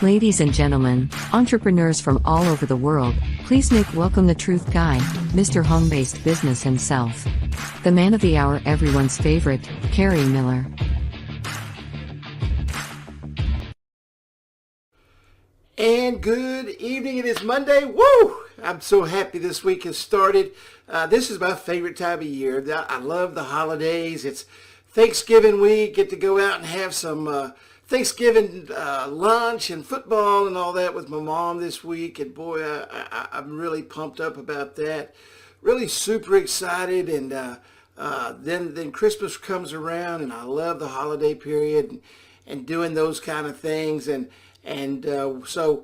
Ladies and gentlemen, entrepreneurs from all over the world, please make welcome the truth guy, Mr. Home-Based Business himself. The man of the hour, everyone's favorite, Kerry Miller. And good evening, it is Monday. Woo! I'm so happy this week has started. This is my favorite time of year. I love the holidays. It's Thanksgiving week. Get to go out and have some Thanksgiving lunch and football and all that with my mom this week. And boy, I'm really pumped up about that. Really super excited. And then Christmas comes around, and I love the holiday period and doing those kind of things. So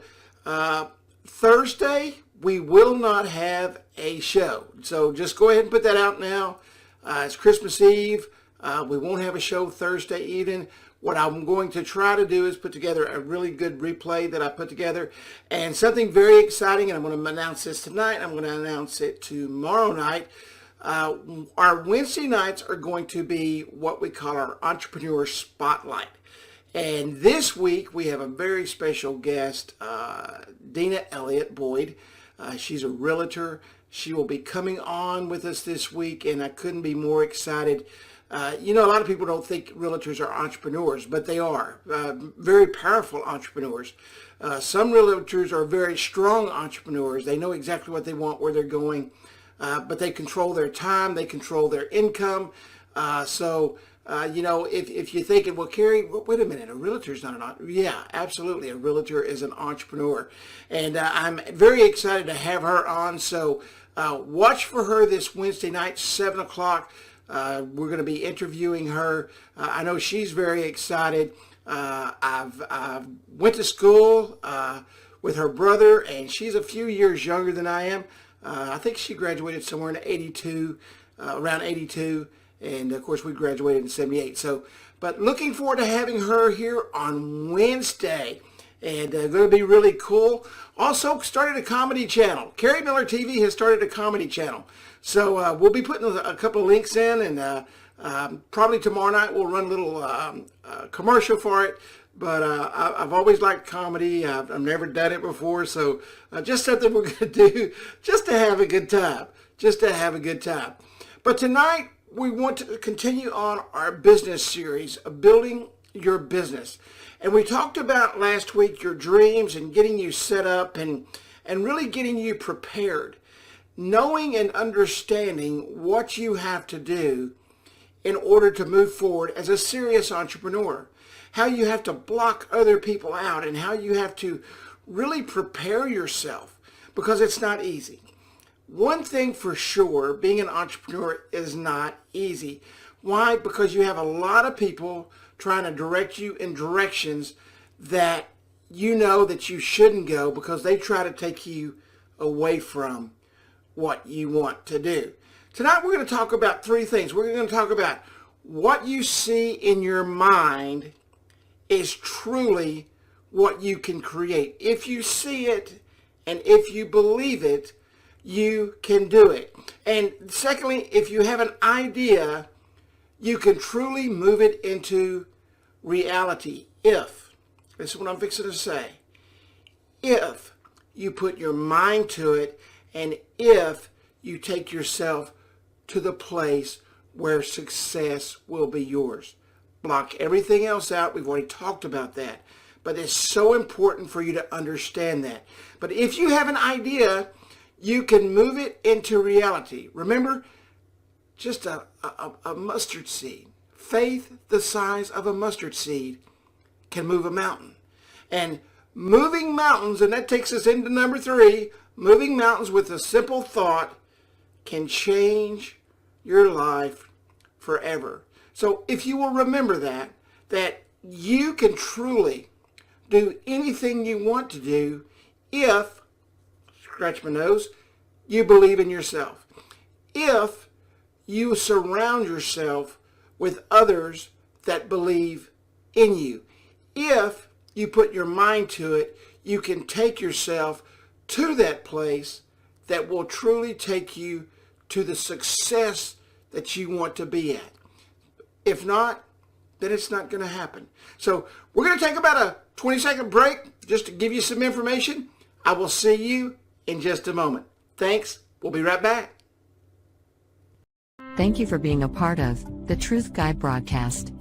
Thursday, we will not have a show. So just go ahead and put that out now. It's Christmas Eve. We won't have a show Thursday evening. What I'm going to try to do is put together a really good replay that I put together, and something very exciting, and I'm going to announce this tonight. I'm going to announce it tomorrow night. Our Wednesday nights are going to be what we call our Entrepreneur Spotlight. And this week we have a very special guest, Dina Elliott Boyd. She's a realtor. She will be coming on with us this week, and I couldn't be more excited. A lot of people don't think realtors are entrepreneurs, but they are. Very powerful entrepreneurs. Some realtors are very strong entrepreneurs. They know exactly what they want, where they're going, but they control their time, they control their income. If you're thinking, well, Kerry, wait a minute, a realtor is not an entrepreneur. Yeah, absolutely. A realtor is an entrepreneur. And I'm very excited to have her on. So watch for her this Wednesday night, 7 o'clock. We're going to be interviewing her. I know she's very excited. I've went to school with her brother, and she's a few years younger than I am. I think she graduated somewhere in 82, around 82. And of course, we graduated in 78. But looking forward to having her here on Wednesday. And going to be really cool. Also started a comedy channel. KerryMillerTV has started a comedy channel. So we'll be putting a couple of links in, and probably tomorrow night we'll run a little commercial for it. But I've always liked comedy. I've never done it before. So just something we're going to do just to have a good time. But tonight, we want to continue on our business series of building your business. And we talked about last week your dreams and getting you set up and really getting you prepared. Knowing and understanding what you have to do in order to move forward as a serious entrepreneur. How you have to block other people out and how you have to really prepare yourself, because it's not easy. One thing for sure, being an entrepreneur is not easy. Why? Because you have a lot of people trying to direct you in directions that you know that you shouldn't go, because they try to take you away from what you want to do. Tonight we're going to talk about three things. We're going to talk about what you see in your mind is truly what you can create. If you see it and if you believe it, you can do it. And secondly, if you have an idea, you can truly move it into reality. This is what I'm fixing to say, if you put your mind to it, and if you take yourself to the place where success will be yours. Block everything else out. We've already talked about that. But it's so important for you to understand that. But if you have an idea, you can move it into reality. Remember, just a mustard seed. Faith the size of a mustard seed can move a mountain. And moving mountains, and that takes us into number 3, moving mountains with a simple thought can change your life forever. So if you will remember that you can truly do anything you want to do if, scratch my nose, you believe in yourself. If you surround yourself with others that believe in you. If you put your mind to it, you can take yourself to that place that will truly take you to the success that you want to be at. If not, then it's not going to happen. So we're going to take about a 20-second break just to give you some information. I will see you in just a moment. Thanks. We'll be right back. Thank you for being a part of the Truth Guy broadcast.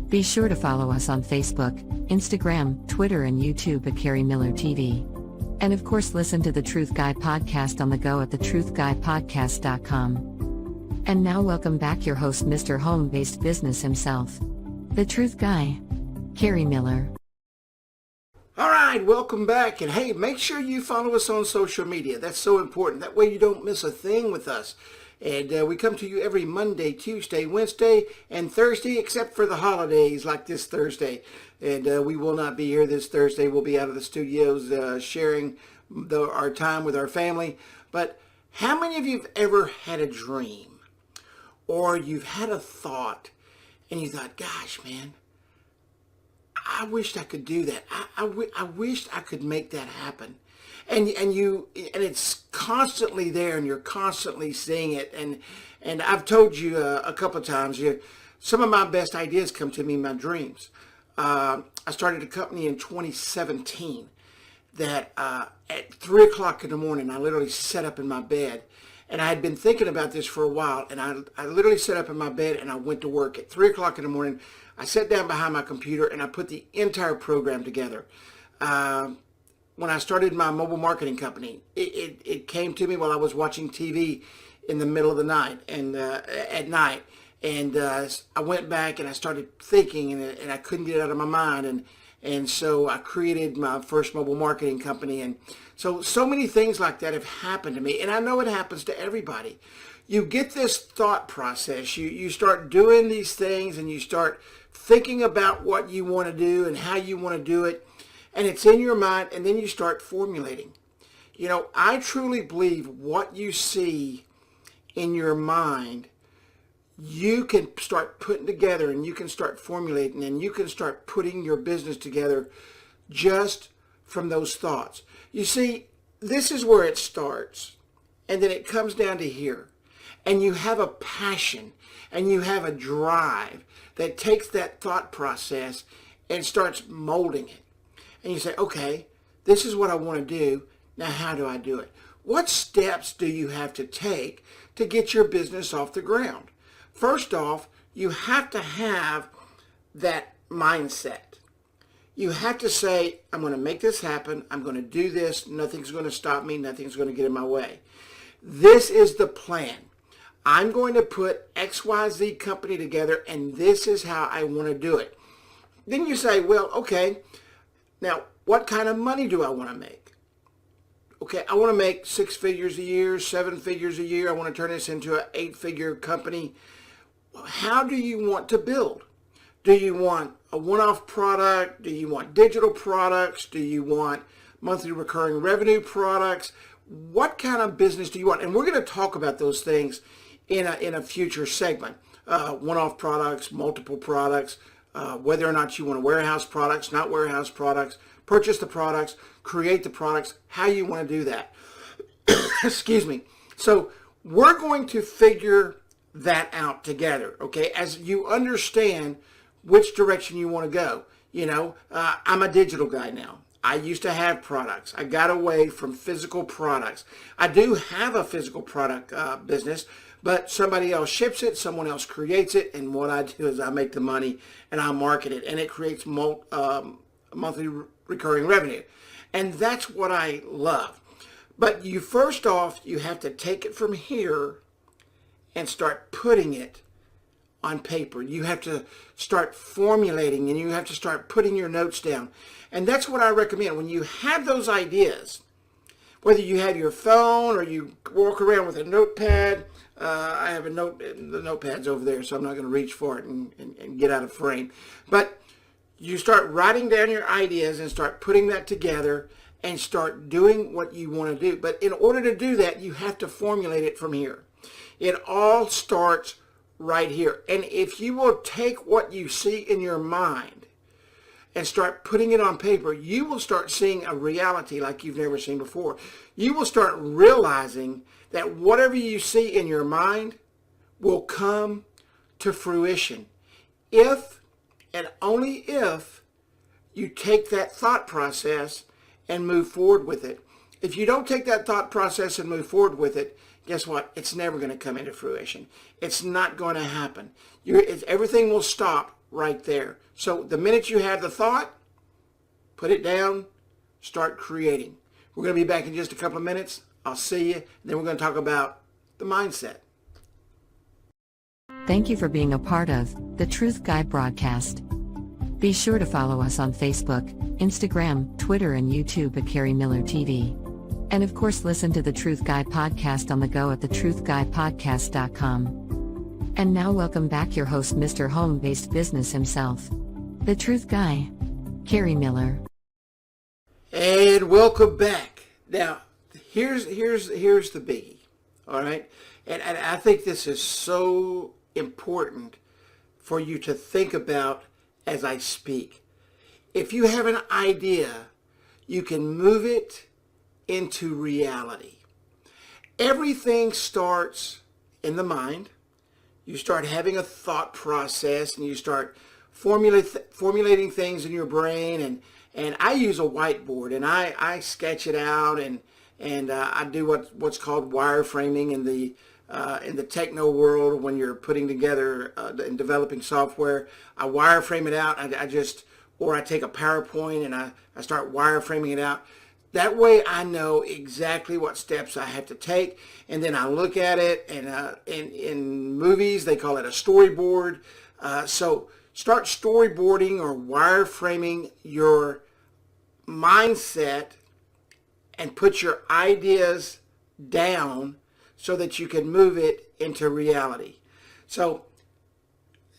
Be sure to follow us on Facebook, Instagram, Twitter, and YouTube at KerryMillerTV. And of course, listen to the Truth Guy podcast on the go at thetruthguypodcast.com. And now welcome back your host, Mr. Home-Based Business himself, the Truth Guy, Kerry Miller. All right, welcome back. And hey, make sure you follow us on social media. That's so important. That way you don't miss a thing with us. And we come to you every Monday, Tuesday, Wednesday, and Thursday, except for the holidays like this Thursday. And we will not be here this Thursday. We'll be out of the studios sharing our time with our family. But how many of you have ever had a dream? Or you've had a thought, and you thought, gosh, man, I wished I could do that. I wished I could make that happen. And it's constantly there, and you're constantly seeing it. And I've told you a couple of times, some of my best ideas come to me in my dreams. I started a company in 2017 that at 3 o'clock in the morning, I literally sat up in my bed. And I had been thinking about this for a while, and I literally sat up in my bed and I went to work at 3 o'clock in the morning. I sat down behind my computer and I put the entire program together. When I started my mobile marketing company, it came to me while I was watching TV in the middle of the night and at night. And I went back and I started thinking, and I couldn't get it out of my mind. And so I created my first mobile marketing company. And so many things like that have happened to me. And I know it happens to everybody. You get this thought process. You start doing these things, and you start thinking about what you want to do and how you want to do it. And it's in your mind, and then you start formulating. I truly believe what you see in your mind, you can start putting together, and you can start formulating, and you can start putting your business together just from those thoughts. You see, this is where it starts, and then it comes down to here. And you have a passion, and you have a drive that takes that thought process and starts molding it. And you say, okay, this is what I want to do. Now, how do I do it? What steps do you have to take to get your business off the ground? First off, you have to have that mindset. You have to say, I'm going to make this happen. I'm going to do this. Nothing's going to stop me. Nothing's going to get in my way. This is the plan. I'm going to put XYZ company together, and this is how I want to do it. Then you say, well, okay, now what kind of money do I want to make? Okay, I want to make 6 figures a year, 7 figures a year. I want to turn this into an 8-figure company. How do you want to build? Do you want a one-off product? Do you want digital products? Do you want monthly recurring revenue products? What kind of business do you want? And we're going to talk about those things in a future segment. One-off products, multiple products, whether or not you want to warehouse products, not warehouse products, purchase the products, create the products, how you want to do that. Excuse me. So we're going to figure that out together, okay, as you understand which direction you want to go. I'm a digital guy now. I used to have products. I got away from physical products. I do have a physical product business, but somebody else ships it, someone else creates it, and what I do is I make the money and I market it, and it creates monthly recurring revenue. And that's what I love. But first off, you have to take it from here and start putting it on paper. You have to start formulating, and you have to start putting your notes down. And that's what I recommend. When you have those ideas, whether you have your phone or you walk around with a notepad, I have the notepad's over there, so I'm not going to reach for it and get out of frame. But you start writing down your ideas and start putting that together and start doing what you want to do. But in order to do that, you have to formulate it from here. It all starts right here. And if you will take what you see in your mind and start putting it on paper, you will start seeing a reality like you've never seen before. You will start realizing that whatever you see in your mind will come to fruition if and only if you take that thought process and move forward with it. If you don't take that thought process and move forward with it, guess what? It's never going to come into fruition. It's not going to happen. Everything will stop right there. So the minute you have the thought, put it down, start creating. We're going to be back in just a couple of minutes. I'll see you. And then we're going to talk about the mindset. Thank you for being a part of the Truth Guide broadcast. Be sure to follow us on Facebook, Instagram, Twitter, and YouTube at KerryMillerTV. And of course, listen to the Truth Guide podcast on the go at thetruthguidepodcast.com. And now welcome back your host, Mr. Home-Based Business himself, the Truth Guy, Kerry Miller. And welcome back. Now, here's the biggie, all right? And I think this is so important for you to think about as I speak. If you have an idea, you can move it into reality. Everything starts in the mind. You start having a thought process and you start formulating things in your brain, and I use a whiteboard and I sketch it out, and I do what's called wireframing in the techno world. When you're putting together and developing software, I wireframe it out. Or I take a PowerPoint and I start wireframing it out. That way I know exactly what steps I have to take, and then I look at it, and in movies they call it a storyboard. So start storyboarding or wireframing your mindset and put your ideas down so that you can move it into reality. So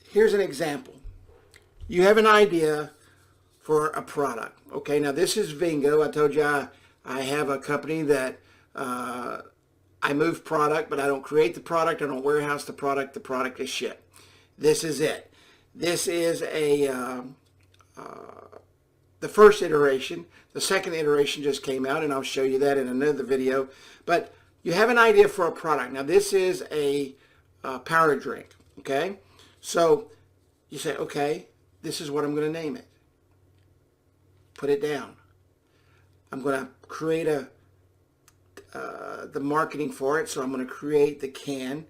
here's an example. You have an idea for a product. Okay, now this is Vingo. I told you I have a company that I move product, but I don't create the product. I don't warehouse the product. The product is shipped. This is it. This is the first iteration. The second iteration just came out, and I'll show you that in another video. But you have an idea for a product. Now this is a power drink. Okay, so you say, okay, this is what I'm going to name it. Put it down. I'm going to create the marketing for it, so I'm going to create the can.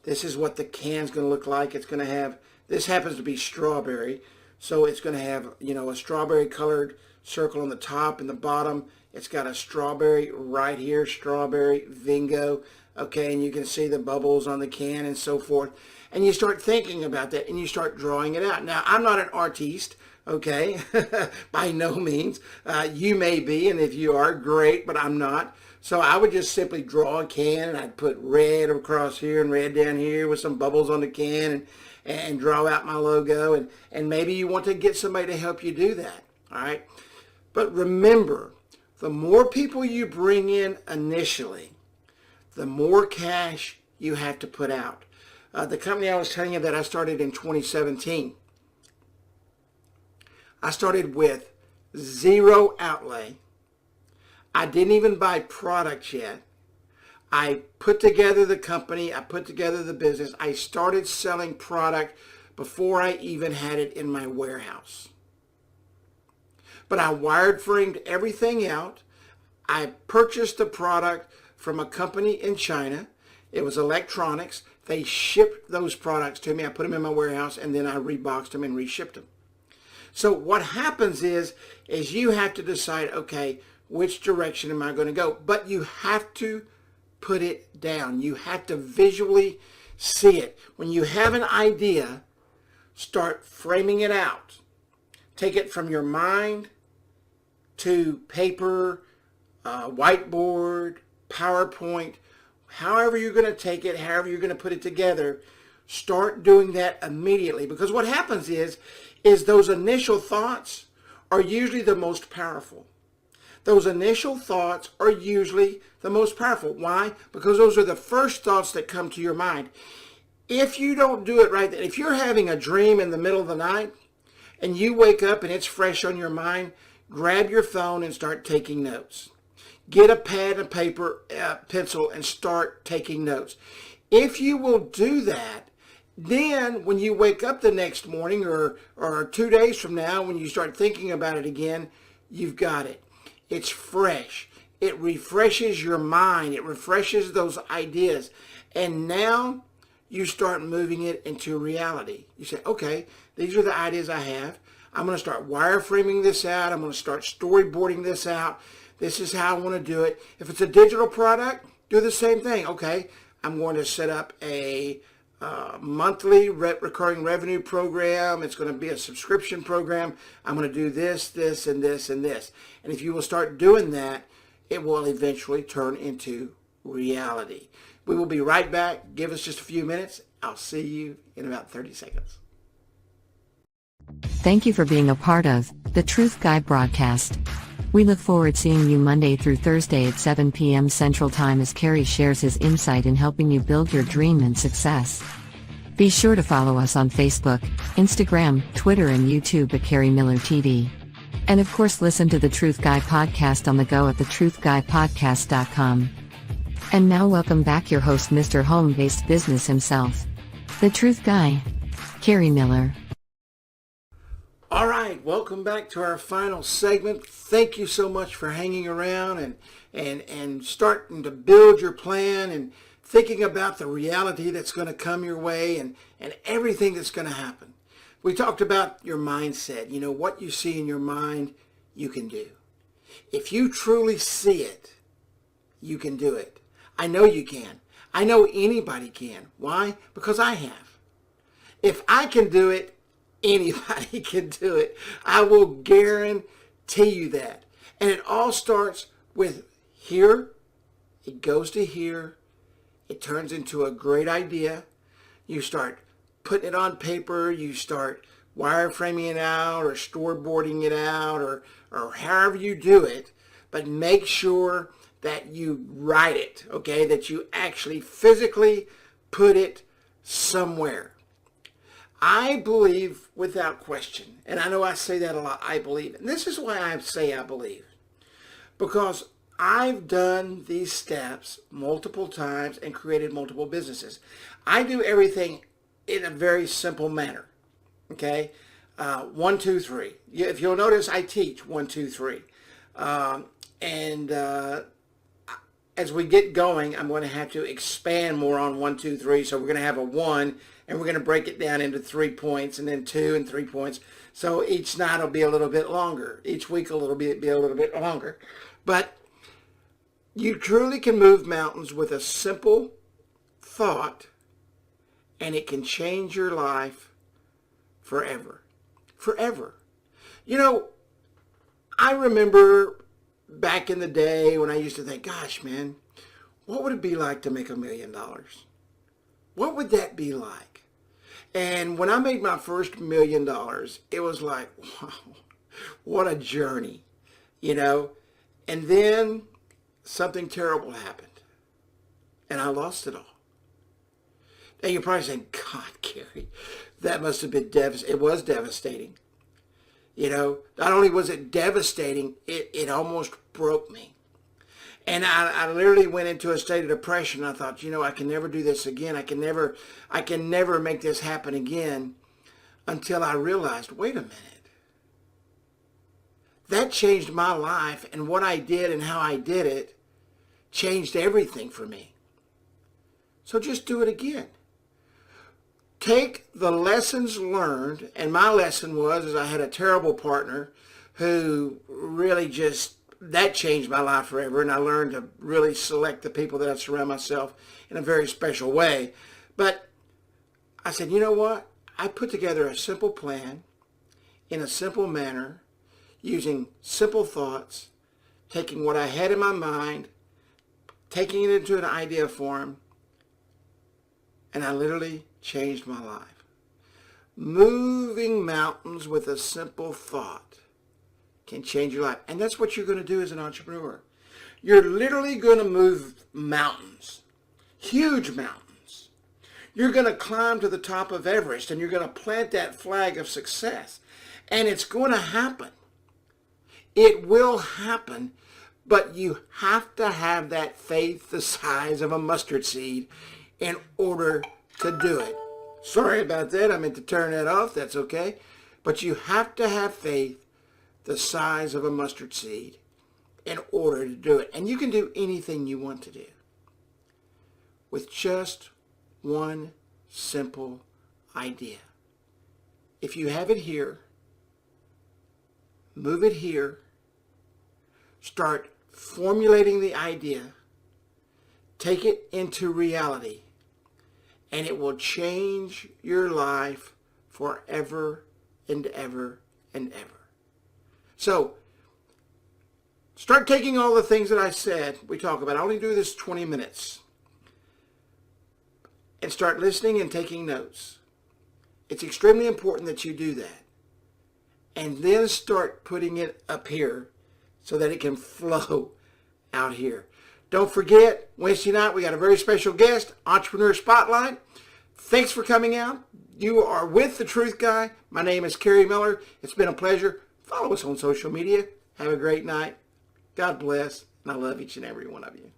This is what the can's going to look like. It's going to have, this happens to be strawberry, so it's going to have, a strawberry colored circle on the top and the bottom. It's got a strawberry right here, strawberry Vingo. Okay, and you can see the bubbles on the can and so forth. And you start thinking about that and you start drawing it out. Now, I'm not an artiste. Okay, by no means. You may be, and if you are, great, but I'm not. So I would just simply draw a can, and I'd put red across here and red down here with some bubbles on the can, and draw out my logo. And maybe you want to get somebody to help you do that, all right? But remember, the more people you bring in initially, the more cash you have to put out. The company I was telling you that I started in 2017, I started with zero outlay. I didn't even buy products yet. I put together the company. I put together the business. I started selling product before I even had it in my warehouse. But I wireframed everything out. I purchased the product from a company in China. It was electronics. They shipped those products to me. I put them in my warehouse, and then I reboxed them and reshipped them. So what happens is you have to decide, okay, which direction am I going to go? But you have to put it down. You have to visually see it. When you have an idea, start framing it out. Take it from your mind to paper, whiteboard, PowerPoint, however you're going to take it, however you're going to put it together. Start doing that immediately, because what happens is those initial thoughts are usually the most powerful. Those initial thoughts are usually the most powerful. Why? Because those are the first thoughts that come to your mind. If you don't do it right, if you're having a dream in the middle of the night and you wake up and it's fresh on your mind, grab your phone and start taking notes. Get a pad and paper, pencil, and start taking notes. If you will do that, Then when you wake up the next morning or 2 days from now, when you start thinking about it again, you've got it. It's fresh. It refreshes your mind. It refreshes those ideas. And now you start moving it into reality. You say, okay, these are the ideas I have. I'm going to start wireframing this out. I'm going to start storyboarding this out. This is how I want to do it. If it's a digital product, do the same thing. Okay, I'm going to set up a monthly recurring revenue program. It's going to be a subscription program. I'm going to do this, this, and this, and this. And if you will start doing that, it will eventually turn into reality. We will be right back. Give us just a few minutes. I'll see you in about 30 seconds. Thank you for being a part of the Truth Guy broadcast. We look forward to seeing you Monday through Thursday at 7 p.m. Central Time as Kerry shares his insight in helping you build your dream and success. Be sure to follow us on Facebook, Instagram, Twitter, and YouTube at KerryMillerTV. And of course, listen to the Truth Guy podcast on the go at thetruthguypodcast.com. And now welcome back your host, Mr. Home-Based Business himself, the Truth Guy, Kerry Miller. All right, welcome back to our final segment. Thank you so much for hanging around and starting to build your plan and thinking about the reality that's going to come your way and everything that's going to happen. We talked about your mindset. You know, what you see in your mind, you can do. If you truly see it, you can do it. I know you can. I know anybody can. Why? Because I have. If I can do it, anybody can do it. I will guarantee you that. And it all starts with here. It goes to here. It turns into a great idea. You start putting it on paper. You start wireframing it out or storyboarding it out or however you do it. But make sure that you write it, okay? That you actually physically put it somewhere. I believe without question, and I know I say that a lot, I believe. And this is why I say I believe. Because I've done these steps multiple times and created multiple businesses. I do everything in a very simple manner, okay? 1, 2, 3. If you'll notice, I teach 1, 2, 3. As we get going, I'm going to have to expand more on 1, 2, 3. So we're going to have a 1, and we're going to break it down into 3 points, and then 2 and 3 points. So each night will be a little bit longer. Each week will be a little bit longer. But you truly can move mountains with a simple thought, and it can change your life forever. Forever. You know, I remember back in the day when I used to think, gosh, man, what would it be like to make $1 million? What would that be like? And when I made my first $1 million, it was like, wow, what a journey, you know? And then something terrible happened, and I lost it all. Now you're probably saying, God, Kerry, that must have been devastating. It was devastating. You know, not only was it devastating, it almost broke me. And I literally went into a state of depression. I thought, you know, I can never do this again. I can never make this happen again, until I realized, wait a minute. That changed my life, and what I did and how I did it changed everything for me. So just do it again. Take the lessons learned, and my lesson was I had a terrible partner who really that changed my life forever, and I learned to really select the people that I surround myself in a very special way. But I said, you know what? I put together a simple plan in a simple manner, using simple thoughts, taking what I had in my mind, taking it into an idea form, and I literally changed my life. Moving mountains with a simple thought can change your life. And that's what you're going to do as an entrepreneur. You're literally going to move mountains, huge mountains. You're going to climb to the top of Everest, and you're going to plant that flag of success. And it's going to happen. It will happen, but you have to have that faith the size of a mustard seed in order to do it. Sorry about that. I meant to turn that off. That's okay. But you have to have faith the size of a mustard seed in order to do it. And you can do anything you want to do with just one simple idea. If you have it here, move it here, start formulating the idea, take it into reality, and it will change your life forever and ever and ever. So, start taking all the things that I said we talk about. I only do this 20 minutes. And start listening and taking notes. It's extremely important that you do that. And then start putting it up here so that it can flow out here. Don't forget, Wednesday night we got a very special guest, Entrepreneur Spotlight. Thanks for coming out. You are with The Truth Guy. My name is Kerry Miller. It's been a pleasure. Follow us on social media. Have a great night. God bless. And I love each and every one of you.